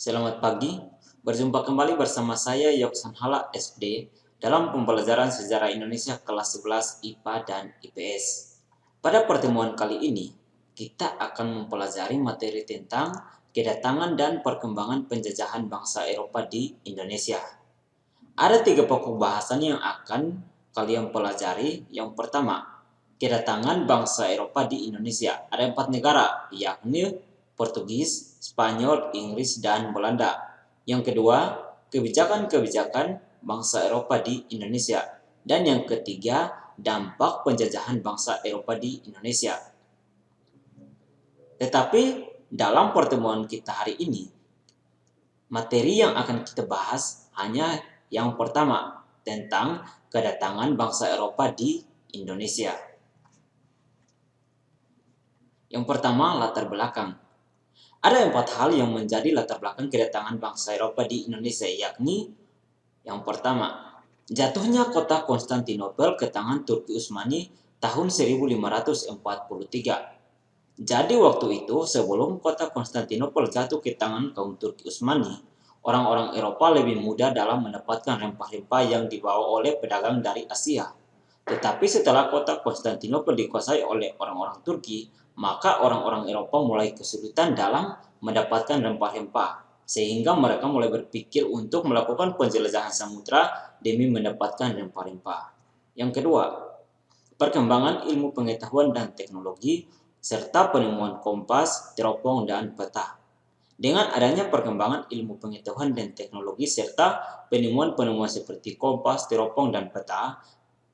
Selamat pagi, berjumpa kembali bersama saya Yoksan Hala SD dalam pembelajaran Sejarah Indonesia kelas 11 IPA dan IPS. Pada pertemuan kali ini, kita akan mempelajari materi tentang kedatangan dan perkembangan penjajahan bangsa Eropa di Indonesia. Ada 3 pokok bahasan yang akan kalian pelajari. Yang pertama, kedatangan bangsa Eropa di Indonesia. Ada 4 negara, yakni Portugis, Spanyol, Inggris, dan Belanda. Yang kedua, kebijakan-kebijakan bangsa Eropa di Indonesia. Dan yang ketiga, dampak penjajahan bangsa Eropa di Indonesia. Tetapi dalam pertemuan kita hari ini, materi yang akan kita bahas hanya yang pertama, tentang kedatangan bangsa Eropa di Indonesia. Yang pertama, latar belakang. Ada 4 hal yang menjadi latar belakang kedatangan bangsa Eropa di Indonesia, yakni yang pertama, jatuhnya kota Konstantinopel ke tangan Turki Utsmani tahun 1543. Jadi waktu itu, sebelum kota Konstantinopel jatuh ke tangan kaum Turki Utsmani, orang-orang Eropa lebih mudah dalam mendapatkan rempah-rempah yang dibawa oleh pedagang dari Asia. Tetapi setelah kota Konstantinopel dikuasai oleh orang-orang Turki, maka orang-orang Eropa mulai kesulitan dalam mendapatkan rempah-rempah, sehingga mereka mulai berpikir untuk melakukan penjelajahan samudra demi mendapatkan rempah-rempah. Yang kedua, perkembangan ilmu pengetahuan dan teknologi, serta penemuan kompas, teropong, dan peta. Dengan adanya perkembangan ilmu pengetahuan dan teknologi serta penemuan-penemuan seperti kompas, teropong, dan peta,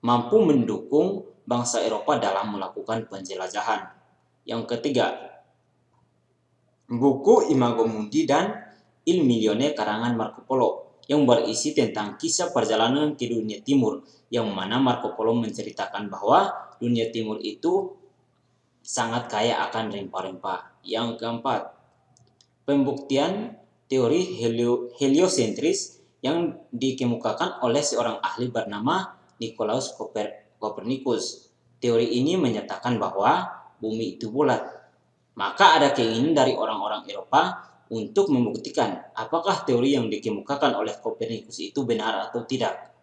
mampu mendukung bangsa Eropa dalam melakukan penjelajahan. Yang ketiga, buku Imago Mundi dan Il Milione karangan Marco Polo yang berisi tentang kisah perjalanan ke dunia timur, yang mana Marco Polo menceritakan bahwa dunia timur itu sangat kaya akan rempah-rempah. Yang keempat, pembuktian teori heliosentris yang dikemukakan oleh seorang ahli bernama Nicolaus Copernicus. Teori ini menyatakan bahwa bumi itu bulat. Maka ada keinginan dari orang-orang Eropa untuk membuktikan apakah teori yang dikemukakan oleh Copernicus itu benar atau tidak.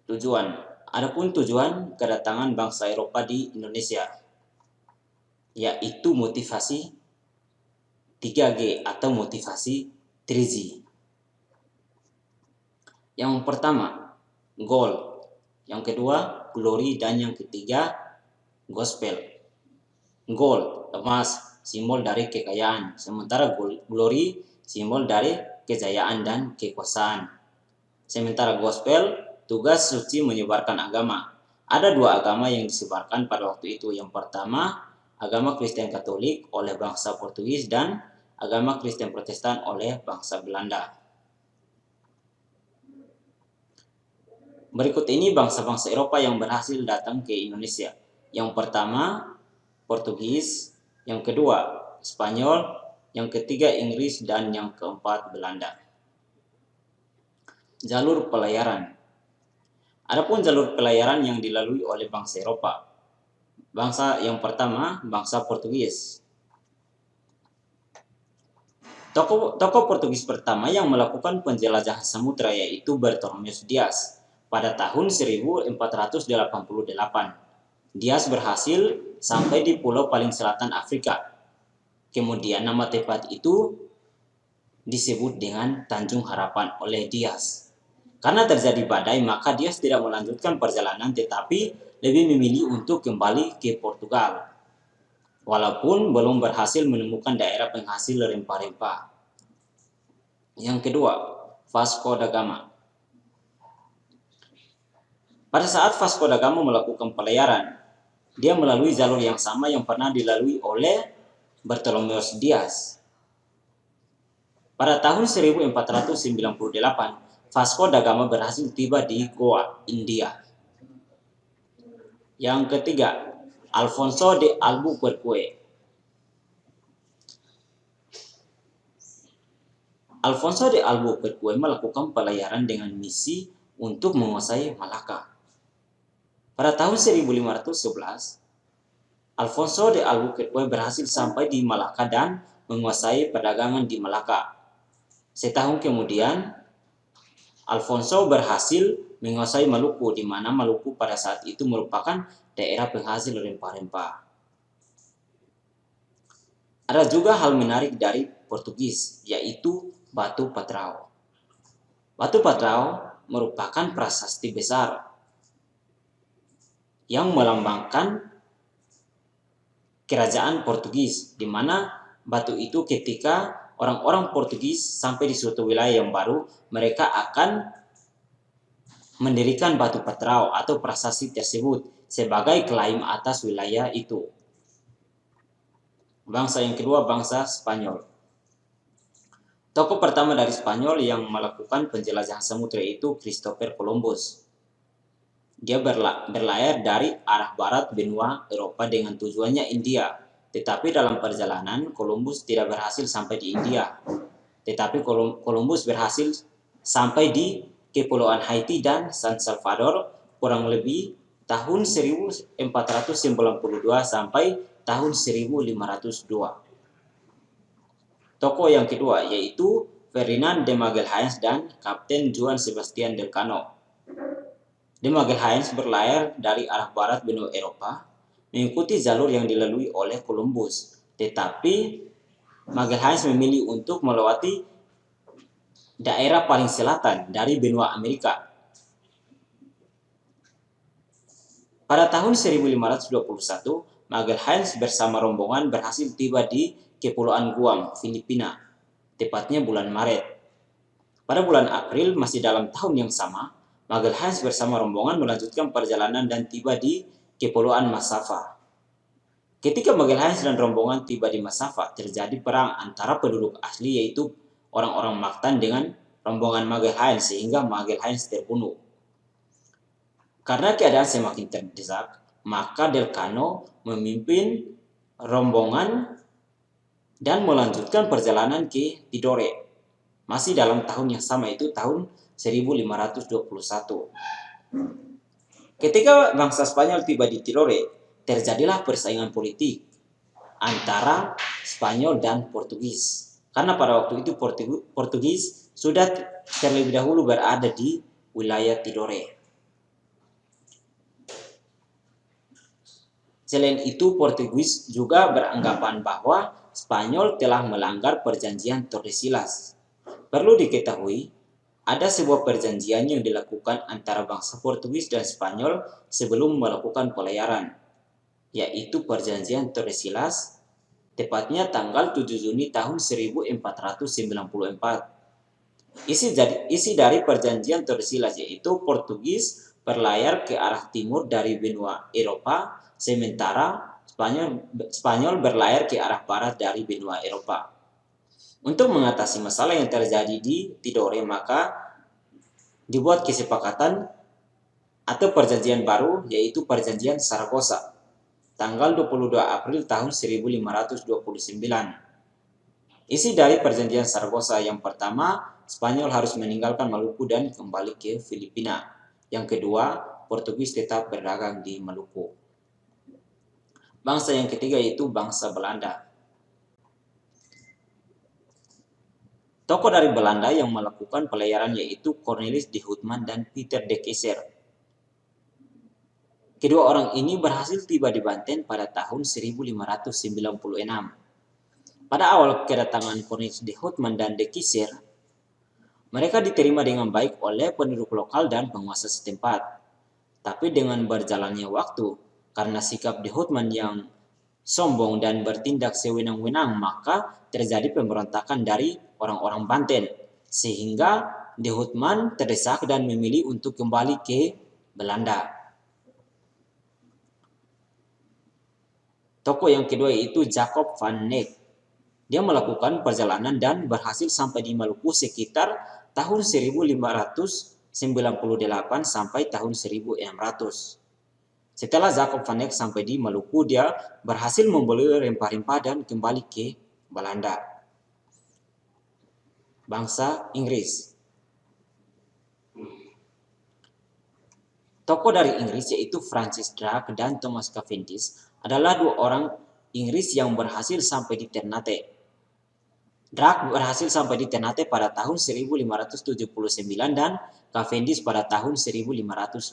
Tujuan. Adapun tujuan kedatangan bangsa Eropa di Indonesia, yaitu motivasi 3G atau motivasi 3G. Yang pertama, gold. Yang kedua, glory. Dan yang ketiga, gospel. Gold, emas, simbol dari kekayaan. Sementara glory, simbol dari kejayaan dan kekuasaan. Sementara gospel, tugas suci menyebarkan agama. Ada 2 agama yang disebarkan pada waktu itu. Yang pertama, agama Kristen Katolik oleh bangsa Portugis dan agama Kristen Protestan oleh bangsa Belanda. Berikut ini bangsa-bangsa Eropa yang berhasil datang ke Indonesia. Yang pertama, Portugis. Yang kedua, Spanyol. Yang ketiga, Inggris. Dan yang keempat, Belanda. Jalur pelayaran. Adapun jalur pelayaran yang dilalui oleh bangsa Eropa. Bangsa yang pertama, bangsa Portugis. Tokoh Portugis pertama yang melakukan penjelajahan samudra yaitu Bartolomeu Dias pada tahun 1488. Dias berhasil sampai di pulau paling selatan Afrika. Kemudian nama tempat itu disebut dengan Tanjung Harapan oleh Dias. Karena terjadi badai, maka Dias tidak melanjutkan perjalanan tetapi lebih memilih untuk kembali ke Portugal, walaupun belum berhasil menemukan daerah penghasil rempah-rempah. Yang kedua, Vasco da Gama. Pada saat Vasco da Gama melakukan pelayaran, dia melalui jalur yang sama yang pernah dilalui oleh Bartolomeu Dias. Pada tahun 1498, Vasco da Gama berhasil tiba di Goa, India. Yang ketiga, Alfonso de Albuquerque. Alfonso de Albuquerque melakukan pelayaran dengan misi untuk menguasai Malaka. Pada tahun 1511, Alfonso de Albuquerque berhasil sampai di Malaka dan menguasai perdagangan di Malaka. Setahun kemudian, Alfonso berhasil menguasai Maluku, di mana Maluku pada saat itu merupakan daerah penghasil rempah-rempah. Ada juga hal menarik dari Portugis, yaitu Batu Patrao. Batu Patrao merupakan prasasti besar yang melambangkan kerajaan Portugis, di mana batu itu ketika orang-orang Portugis sampai di suatu wilayah yang baru, mereka akan mendirikan Batu Patrao atau prasasti tersebut sebagai klaim atas wilayah itu. Bangsa yang kedua, bangsa Spanyol. Tokoh pertama dari Spanyol yang melakukan penjelajahan samudra itu Christopher Columbus. Dia berlayar dari arah barat benua Eropa dengan tujuannya India. Tetapi dalam perjalanan, Columbus tidak berhasil sampai di India. Tetapi Columbus berhasil sampai di Kepulauan Haiti dan San Salvador kurang lebih tahun 1492 sampai tahun 1502. Tokoh yang kedua yaitu Ferdinand de Magalhaens dan Kapten Juan Sebastian Elcano. De Magalhaens berlayar dari arah barat benua Eropa mengikuti jalur yang dilalui oleh Columbus, tetapi Magalhaens memilih untuk melewati daerah paling selatan dari benua Amerika. Pada tahun 1521, Magalhaens bersama rombongan berhasil tiba di Kepulauan Guam, Filipina, tepatnya bulan Maret. Pada bulan April, masih dalam tahun yang sama, Magalhaens bersama rombongan melanjutkan perjalanan dan tiba di Kepulauan Massawa. Ketika Magalhaens dan rombongan tiba di Massawa, terjadi perang antara penduduk asli yaitu orang-orang Mactan dengan rombongan Magalhaens sehingga Magalhaens terbunuh. Karena keadaan semakin terdesak, maka Elcano memimpin rombongan dan melanjutkan perjalanan ke Tidore. Masih dalam tahun yang sama, itu tahun 1521. Ketika bangsa Spanyol tiba di Tidore, terjadilah persaingan politik antara Spanyol dan Portugis. Karena pada waktu itu Portugis sudah terlebih dahulu berada di wilayah Tidore. Selain itu, Portugis juga beranggapan bahwa Spanyol telah melanggar perjanjian Tordesillas. Perlu diketahui, ada sebuah perjanjian yang dilakukan antara bangsa Portugis dan Spanyol sebelum melakukan pelayaran, yaitu perjanjian Tordesillas, tepatnya tanggal 7 Juni tahun 1494. Isi dari perjanjian Tordesillas yaitu Portugis berlayar ke arah timur dari benua Eropa, sementara Spanyol berlayar ke arah barat dari benua Eropa. Untuk mengatasi masalah yang terjadi di Tidore, maka dibuat kesepakatan atau perjanjian baru yaitu perjanjian Saragossa tanggal 22 April tahun 1529. Isi dari perjanjian Saragossa yang pertama, Spanyol harus meninggalkan Maluku dan kembali ke Filipina. Yang kedua, Portugis tetap berdagang di Maluku. Bangsa yang ketiga yaitu bangsa Belanda. Tokoh dari Belanda yang melakukan pelayaran yaitu Cornelis de Houtman dan Pieter de Keyser. Kedua orang ini berhasil tiba di Banten pada tahun 1596. Pada awal kedatangan Cornelis de Houtman dan de Keyser, mereka diterima dengan baik oleh penduduk lokal dan penguasa setempat. Tapi dengan berjalannya waktu, karena sikap de Houtman yang sombong dan bertindak sewenang-wenang, maka terjadi pemberontakan dari orang-orang Banten, sehingga de Houtman terdesak dan memilih untuk kembali ke Belanda. Tokoh yang kedua yaitu Jacob van Eyck. Dia melakukan perjalanan dan berhasil sampai di Maluku sekitar tahun 1598 sampai tahun 1600. Setelah Jacob van Eyck sampai di Maluku, dia berhasil membeli rempah-rempah dan kembali ke Belanda. Bangsa Inggris. Tokoh dari Inggris yaitu Francis Drake dan Thomas Cavendish adalah dua orang Inggris yang berhasil sampai di Ternate. Drake berhasil sampai di Ternate pada tahun 1579 dan Cavendish pada tahun 1586.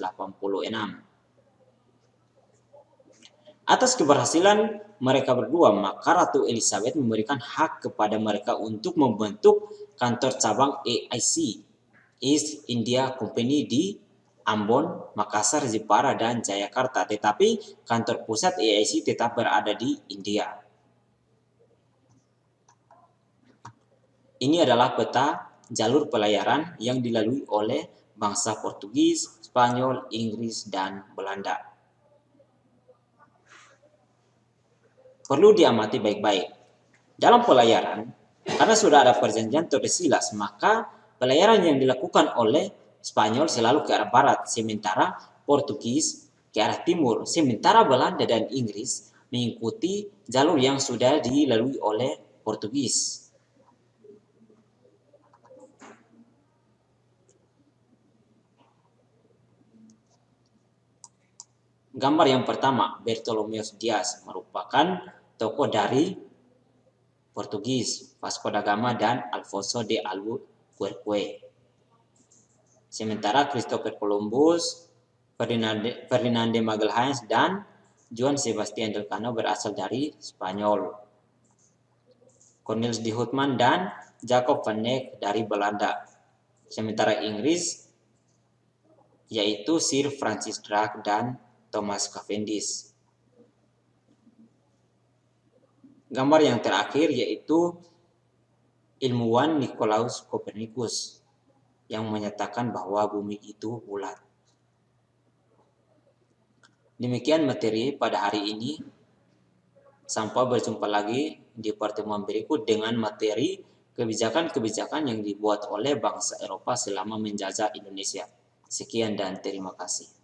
Atas keberhasilan mereka berdua, maka Ratu Elizabeth memberikan hak kepada mereka untuk membentuk kantor cabang AIC, East India Company di Ambon, Makassar, Jepara, dan Jayakarta. Tetapi kantor pusat AIC tetap berada di India. Ini adalah peta jalur pelayaran yang dilalui oleh bangsa Portugis, Spanyol, Inggris, dan Belanda. Perlu diamati baik-baik. Dalam pelayaran, karena sudah ada perjanjian Tordesillas, maka pelayaran yang dilakukan oleh Spanyol selalu ke arah barat, sementara Portugis ke arah timur, sementara Belanda dan Inggris mengikuti jalur yang sudah dilalui oleh Portugis. Gambar yang pertama, Bartolomeu Dias merupakan tokoh dari Portugis, Vasco da Gama dan Alfonso de Albuquerque. Sementara Christopher Columbus, Ferdinand de Magalhaes, dan Juan Sebastian Elcano berasal dari Spanyol. Cornelis de Houtman dan Jacob van Eyck dari Belanda. Sementara Inggris yaitu Sir Francis Drake dan Thomas Cavendish. Gambar yang terakhir yaitu ilmuwan Nicolaus Copernicus yang menyatakan bahwa bumi itu bulat. Demikian materi pada hari ini. Sampai berjumpa lagi di pertemuan berikut dengan materi kebijakan-kebijakan yang dibuat oleh bangsa Eropa selama menjajah Indonesia. Sekian dan terima kasih.